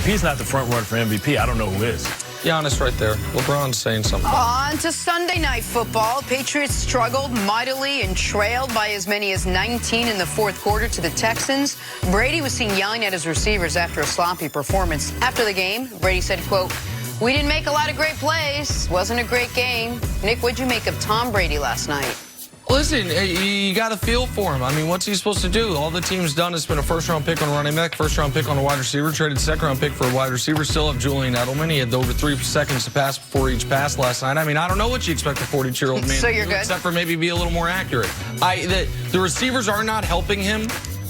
he's not the front runner for MVP, I don't know who is. Giannis right there. LeBron's saying something. On to Sunday Night Football. Patriots struggled mightily and trailed by as many as 19 in the fourth quarter to the Texans. Brady was seen yelling at his receivers after a sloppy performance. After the game, Brady said, quote, "We didn't make a lot of great plays. Wasn't a great game." Nick, what'd you make of Tom Brady last night? Listen, you got to feel for him. I mean, what's he supposed to do? All the team's done is spend a first-round pick on a running back, first-round pick on a wide receiver, traded second-round pick for a wide receiver, still have Julian Edelman. He had over 3 seconds to pass before each pass last night. I mean, I don't know what you expect a 42-year-old man So to you're do, good? except for maybe be a little more accurate. The receivers are not helping him,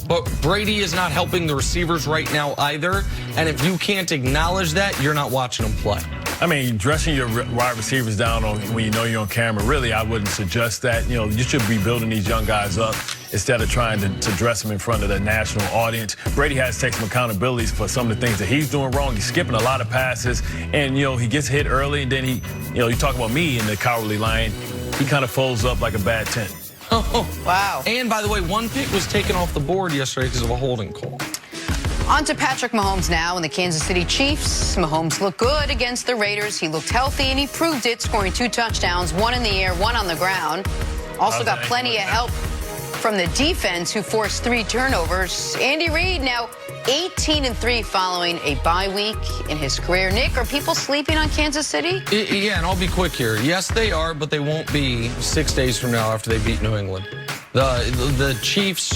but Brady is not helping the receivers right now either. And if you can't acknowledge that, you're not watching them play. I mean, dressing your wide receivers down when you know you're on camera, really, I wouldn't suggest that. You know, you should be building these young guys up instead of trying to dress them in front of the national audience. Brady has to take some accountabilities for some of the things that he's doing wrong. He's skipping a lot of passes, and, you know, he gets hit early, and then you talk about me in the cowardly lion, he kind of folds up like a bad tent. Oh, wow. And, by the way, one pick was taken off the board yesterday because of a holding call. On to Patrick Mahomes now and the Kansas City Chiefs. Mahomes looked good against the Raiders. He looked healthy, and he proved it, scoring 2 touchdowns, 1 in the air, 1 on the ground. Also got plenty of help from the defense, who forced 3 turnovers. Andy Reid now 18-3 following a bye week in his career. Nick, are people sleeping on Kansas City? Yeah, and I'll be quick here. Yes, they are, but they won't be 6 days from now after they beat New England. The Chiefs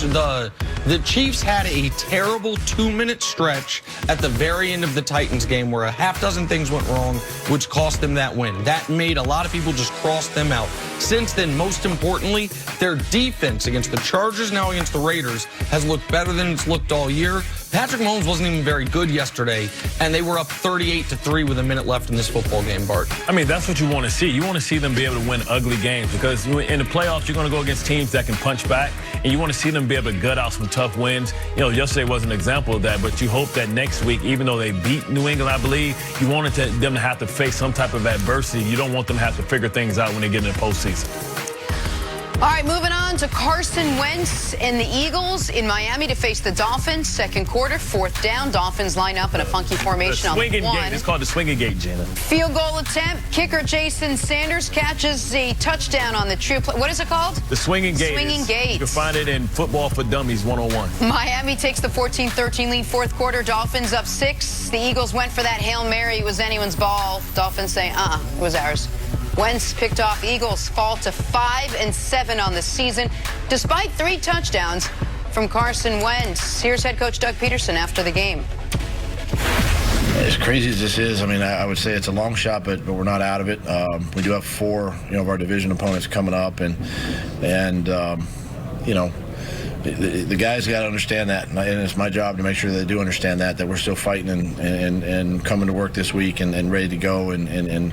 had a terrible 2-minute stretch at the very end of the Titans game where a half dozen things went wrong, which cost them that win. That made a lot of people just cross them out. Since then, most importantly, their defense against the Chargers, now against the Raiders, has looked better than it's looked all year. Patrick Mahomes wasn't even very good yesterday, and they were up 38-3 with a minute left in this football game, Bart. I mean, that's what you want to see. You want to see them be able to win ugly games, because in the playoffs, you're going to go against teams that can punch back, and you want to see them be able to gut out some tough wins. You know, yesterday was an example of that, but you hope that next week, even though they beat New England, I believe, you wanted them to have to face some type of adversity. You don't want them to have to figure things out when they get in the postseason. All right, moving on to Carson Wentz and the Eagles in Miami to face the Dolphins. Second quarter, 4th down. Dolphins line up in a funky formation on 1. It's called the swinging gate, Jenna. Field goal attempt. Kicker Jason Sanders catches a touchdown on the true play. What is it called? The swinging gate. Swinging gate. You can find it in Football for Dummies 101. Miami takes the 14-13 lead, 4th quarter. Dolphins up 6. The Eagles went for that Hail Mary. It was anyone's ball. Dolphins say, it was ours. Wentz picked off. Eagles fall to 5-7 on the season, despite 3 touchdowns from Carson Wentz. Here's head coach Doug Peterson after the game. As crazy as this is, I mean, I would say it's a long shot, but we're not out of it. We do have 4, of our division opponents coming up, and the guys got to understand that, and it's my job to make sure they do understand that we're still fighting and coming to work this week and ready to go and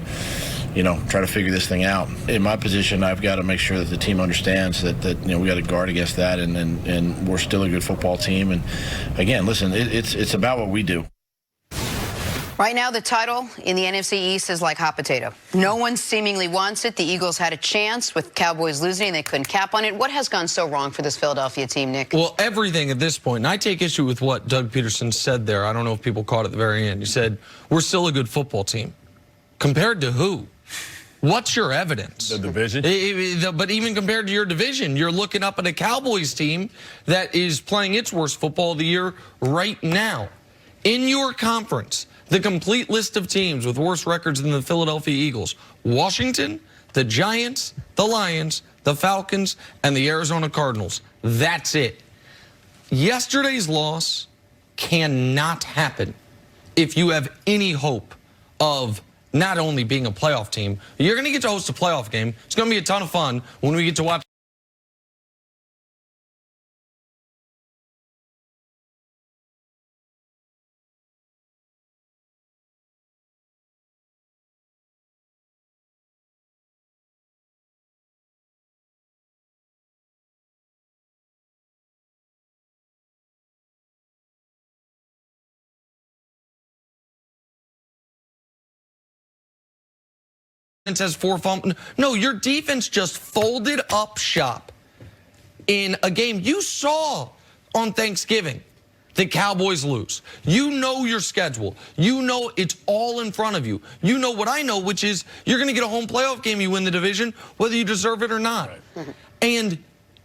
try to figure this thing out. In my position, I've got to make sure that the team understands that we got to guard against that, and we're still a good football team. And again, listen, it's about what we do. Right now, the title in the NFC East is like hot potato. No one seemingly wants it. The Eagles had a chance with Cowboys losing, and they couldn't cap on it. What has gone so wrong for this Philadelphia team, Nick? Well, everything at this point. And I take issue with what Doug Peterson said there. I don't know if people caught at the very end. He said, we're still a good football team. Compared to who? What's your evidence? The division? But even compared to your division, you're looking up at a Cowboys team that is playing its worst football of the year right now. In your conference, the complete list of teams with worse records than the Philadelphia Eagles: Washington, the Giants, the Lions, the Falcons, and the Arizona Cardinals. That's it. Yesterday's loss cannot happen if you have any hope of not only being a playoff team. You're going to get to host a playoff game. It's going to be a ton of fun when we get to watch. Has 4 fumbles. No, your defense just folded up shop in a game you saw on Thanksgiving. the Cowboys lose. You know your schedule. You know it's all in front of you. You know what I know, which is you're going to get a home playoff game. You win the division, whether you deserve it or not. Right. And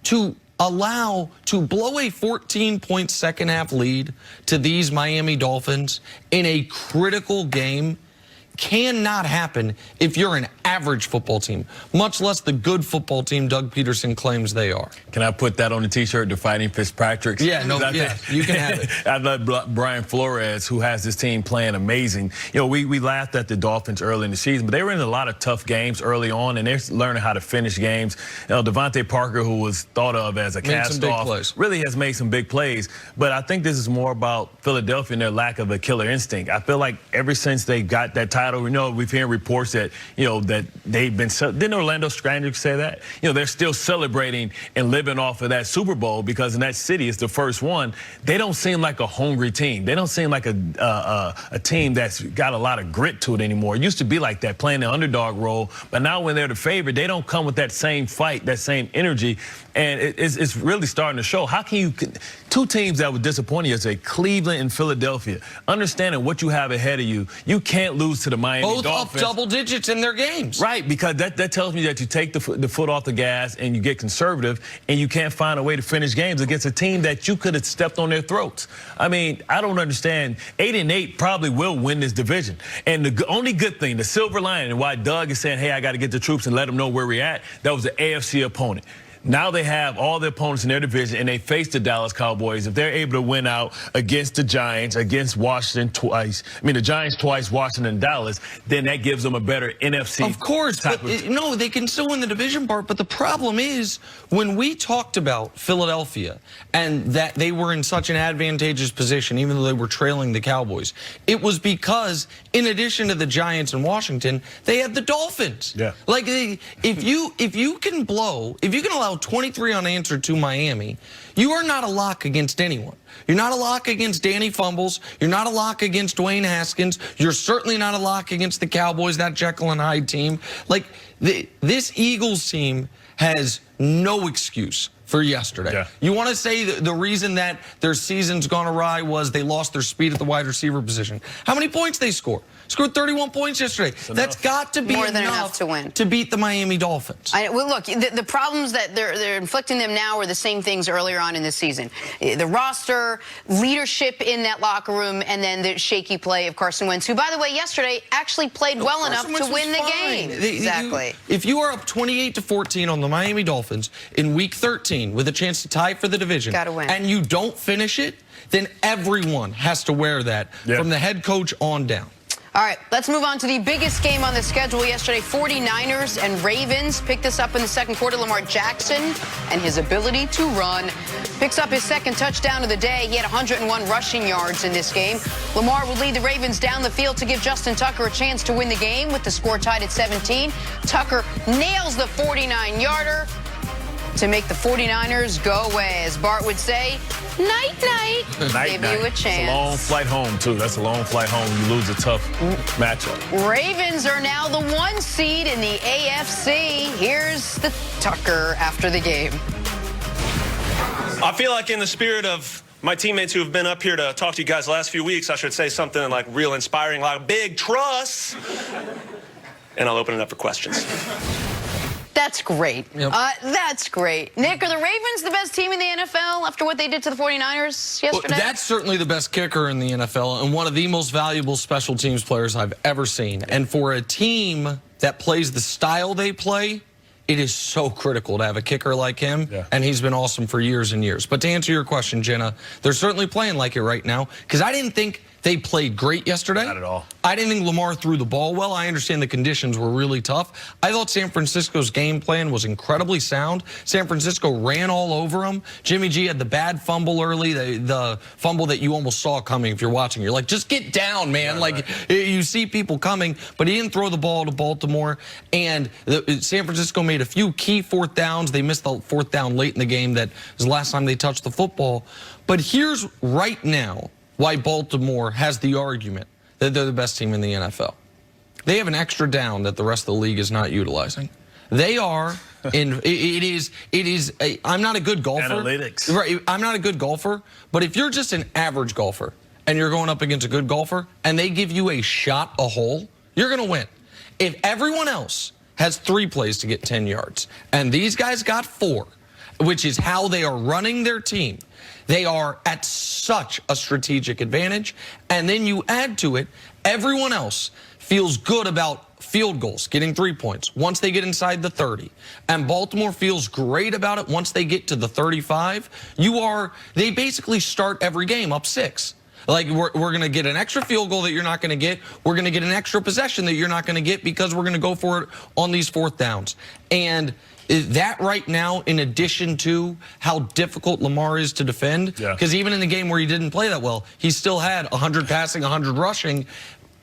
to blow a 14-point second-half lead to these Miami Dolphins in a critical game cannot happen if you're an average football team, much less the good football team Doug Peterson claims they are. Can I put that on the T-shirt, the Fighting Fitzpatricks? Yeah, no, yeah, you can have it. I love Brian Flores, who has this team playing amazing. You know, we laughed at the Dolphins early in the season, but they were in a lot of tough games early on, and they're learning how to finish games. You know, Devontae Parker, who was thought of as a cast-off, really has made some big plays. But I think this is more about Philadelphia and their lack of a killer instinct. I feel like ever since they got that title, you know, we've heard reports that, you know, that they've been, didn't Orlando Scandrick say that? You know, they're still celebrating and living off of that Super Bowl because in that city, it's the first one. They don't seem like a hungry team. They don't seem like a team that's got a lot of grit to it anymore. It used to be like that, playing the underdog role, but now when they're the favorite, they don't come with that same fight, that same energy, and it's really starting to show. How can you, two teams that would disappoint you yesterday, Cleveland and Philadelphia, understanding what you have ahead of you, you can't lose to the Miami Dolphins. Both up double digits in their games. Right, because that tells me that you take the foot off the gas and you get conservative and you can't find a way to finish games against a team that you could have stepped on their throats. I mean, I don't understand. 8-8 probably will win this division. And the only good thing, the silver lining, and why Doug is saying, hey, I got to get the troops and let them know where we're at, that was the AFC opponent. Now they have all the opponents in their division, and they face the Dallas Cowboys. If they're able to win out against the Giants, against Washington twice, I mean the Giants twice, Washington and Dallas, then that gives them a better NFC. Of course, but no, they can still win the division part. But the problem is when we talked about Philadelphia and that they were in such an advantageous position, even though they were trailing the Cowboys, it was because in addition to the Giants and Washington, they had the Dolphins. Yeah. Like if you can allow 23 unanswered to Miami, you are not a lock against anyone. You're not a lock against Danny Fumbles. You're not a lock against Dwayne Haskins. You're certainly not a lock against the Cowboys, that Jekyll and Hyde team. Like, this Eagles team has no excuse for yesterday. Yeah. You want to say the reason that their season's gone awry was they lost their speed at the wide receiver position. How many points they score? Scored 31 points yesterday. That's got to be more than enough to win, to beat the Miami Dolphins. Well, look, the problems that they're inflicting them now are the same things earlier on in the season. The roster, leadership in that locker room, and then the shaky play of Carson Wentz, who, by the way, yesterday actually played well enough to win the game. Exactly. If you are up 28-14 on the Miami Dolphins in Week 13 with a chance to tie for the division, gotta win, and you don't finish it, then everyone has to wear that from the head coach on down. All right, let's move on to the biggest game on the schedule yesterday. 49ers and Ravens picked this up in the second quarter. Lamar Jackson and his ability to run picks up his second touchdown of the day. He had 101 rushing yards in this game. Lamar will lead the Ravens down the field to give Justin Tucker a chance to win the game with the score tied at 17. Tucker nails the 49-yarder to make the 49ers go away. As Bart would say, night-night. Give you a chance. It's a long flight home, too. That's a long flight home. You lose a tough matchup. Ravens are now the 1 seed in the AFC. Here's the Tucker after the game. I feel like in the spirit of my teammates who have been up here to talk to you guys the last few weeks, I should say something like real inspiring, like big trust. And I'll open it up for questions. That's great. Yep. That's great. Nick, are the Ravens the best team in the NFL after what they did to the 49ers yesterday? Well, that's certainly the best kicker in the NFL and one of the most valuable special teams players I've ever seen. And for a team that plays the style they play, it is so critical to have a kicker like him, and he's been awesome for years and years. But to answer your question, Jenna, they're certainly playing like it right now, because I didn't think they played great yesterday. Not at all. I didn't think Lamar threw the ball well. I understand the conditions were really tough. I thought San Francisco's game plan was incredibly sound. San Francisco ran all over them. Jimmy G had the bad fumble early, the fumble that you almost saw coming if you're watching. You're like, just get down, man. You see people coming, but he didn't throw the ball to Baltimore. And San Francisco made a few key fourth downs. They missed the fourth down late in the game. That was the last time they touched the football. But here's right now why Baltimore has the argument that they're the best team in the NFL. They have an extra down that the rest of the league is not utilizing. They are in. It is. I'm not a good golfer. Analytics. Right. I'm not a good golfer. But if you're just an average golfer and you're going up against a good golfer and they give you a shot a hole, you're going to win. If everyone else has 3 plays to get 10 yards and these guys got 4, which is how they are running their team, they are at such a strategic advantage. And then you add to it, everyone else feels good about field goals, getting 3 points once they get inside the 30. And Baltimore feels great about it once they get to the 35. They basically start every game up 6. Like, we're going to get an extra field goal that you're not going to get. We're going to get an extra possession that you're not going to get because we're going to go for it on these 4th downs. And that right now, in addition to how difficult Lamar is to defend, because even in the game where he didn't play that well, he still had 100 passing, 100 rushing.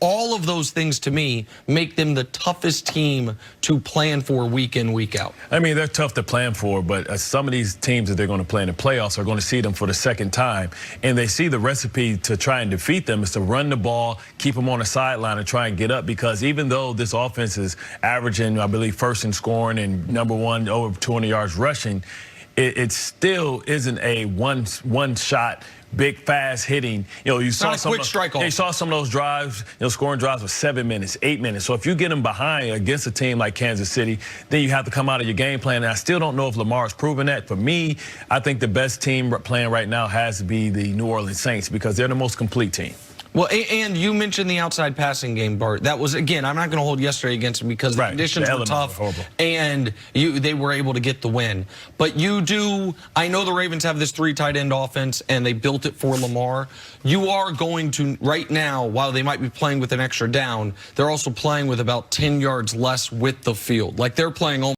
All of those things, to me, make them the toughest team to plan for week in, week out. I mean, they're tough to plan for, but some of these teams that they're going to play in the playoffs are going to see them for the second time. And they see the recipe to try and defeat them is to run the ball, keep them on the sideline, and try and get up. Because even though this offense is averaging, I believe, 1st in scoring and #1 over 200 yards rushing, it still isn't a one-shot, big, fast hitting. You saw some quick strike off. You saw some of those drives, scoring drives with 7 minutes, 8 minutes. So if you get them behind against a team like Kansas City, then you have to come out of your game plan. And I still don't know if Lamar's proven that. For me, I think the best team playing right now has to be the New Orleans Saints because they're the most complete team. Well, and you mentioned the outside passing game, Bart. That was, again, I'm not going to hold yesterday against them because the conditions were tough and they were able to get the win. But I know the Ravens have this 3 tight end offense and they built it for Lamar. You are going to, right now, while they might be playing with an extra down, they're also playing with about 10 yards less width of field. Like, they're playing almost